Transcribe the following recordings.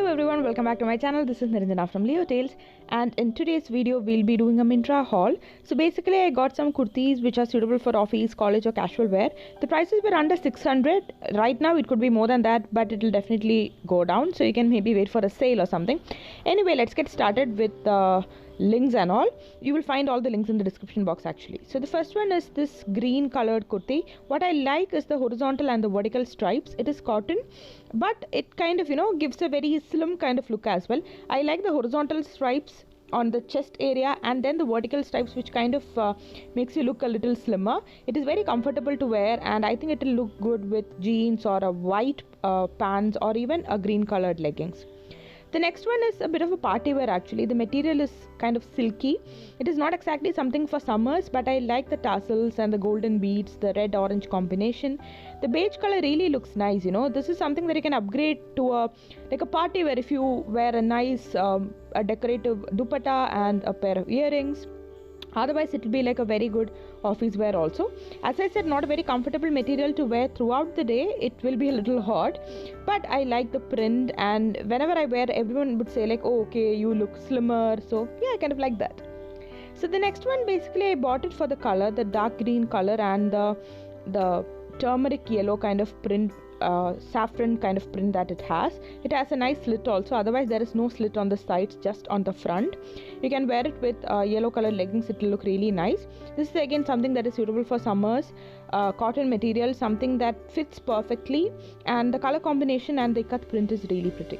Hello everyone, welcome back to my channel. This is Niranjana from Leo Tales, and in today's video we'll be doing a Myntra haul. So basically I got some kurtis which are suitable for office, college or casual wear. The prices were under 600. Right now it could be more than that, but it will definitely go down, so you can maybe wait for a sale or something. Anyway, let's get started with links and all. You will find all the links in the description box actually. So the first one is this green colored kurti. What I like is the horizontal and the vertical stripes. It is cotton, but it kind of gives a very slim kind of look as well. I like the horizontal stripes on the chest area and then the vertical stripes, which kind of makes you look a little slimmer. It is very comfortable to wear, and I think it will look good with jeans or a white pants or even a green colored leggings. The next one is a bit of a party wear actually. The material is kind of silky. It is not exactly something for summers, but I like the tassels and the golden beads, the red-orange combination. The beige color really looks nice, This is something that you can upgrade to a party wear if you wear a nice a decorative dupatta and a pair of earrings. Otherwise it will be like a very good office wear also. As I said, not a very comfortable material to wear throughout the day. It will be a little hot, but I like the print, and whenever I wear, everyone would say like, oh okay, you look slimmer. So yeah, I kind of like that. So the next one, basically I bought it for the color, the dark green color and the turmeric yellow kind of print, saffron kind of print that it has. It has a nice slit also. Otherwise there is no slit on the sides, just on the front. You can wear it with yellow color leggings. It will look really nice. This is again something that is suitable for summers. Cotton material, something that fits perfectly, and the color combination and the ikat print is really pretty.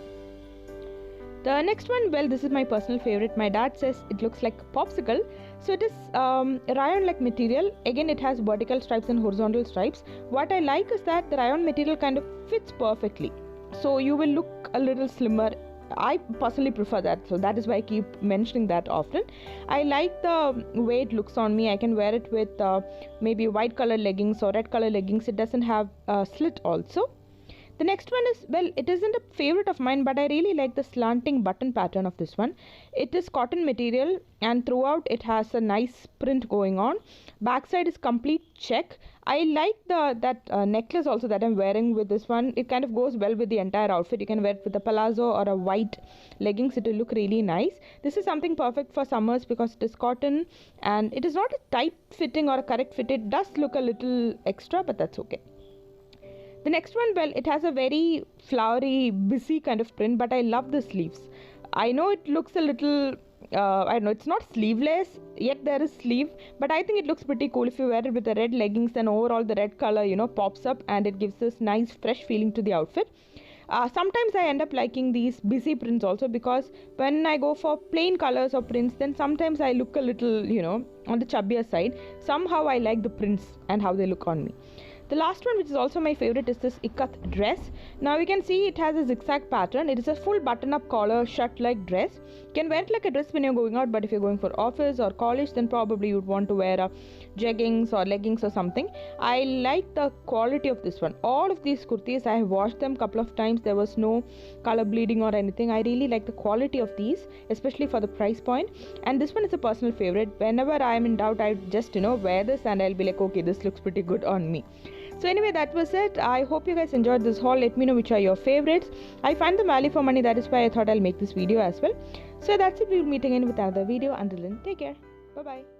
The next one, well, this is my personal favorite. My dad says it looks like a popsicle. So it is rayon like material. Again, it has vertical stripes and horizontal stripes. What I like is that the rayon material kind of fits perfectly, so you will look a little slimmer. I personally prefer that, so that is why I keep mentioning that often. I like the way it looks on me. I can wear it with maybe white color leggings or red color leggings. It doesn't have a slit also. The next one is, well, it isn't a favorite of mine, but I really like the slanting button pattern of this one. It is cotton material and throughout it has a nice print going on. Backside is complete check. I like that necklace also that I'm wearing with this one. It kind of goes well with the entire outfit. You can wear it with a palazzo or a white leggings. It will look really nice. This is something perfect for summers because it is cotton and it is not a tight fitting or a correct fit. It does look a little extra, but that's okay. The next one, well, it has a very flowery, busy kind of print, but I love the sleeves. I know it looks a little, I know it's not sleeveless, yet there is sleeve, but I think it looks pretty cool if you wear it with the red leggings. Then overall the red color, pops up and it gives this nice fresh feeling to the outfit. Sometimes I end up liking these busy prints also, because when I go for plain colors or prints, then sometimes I look a little, on the chubbier side. Somehow I like the prints and how they look on me. The last one, which is also my favorite, is this ikat dress. Now you can see it has a zigzag pattern. It is a full button-up collar shirt like dress. You can wear it like a dress when you're going out, but if you're going for office or college, then probably you'd want to wear a jeggings or leggings or something. I like the quality of this one. All of these kurtis, I have washed them a couple of times. There was no color bleeding or anything. I really like the quality of these, especially for the price point. And this one is a personal favorite. Whenever I am in doubt, I just wear this and I'll be like, okay, this looks pretty good on me. So anyway, that was it. I hope you guys enjoyed this haul. Let me know which are your favorites. I find them value for money. That is why I thought I'll make this video as well. So that's it. We'll meet again with another video. Until then, take care. Bye-bye.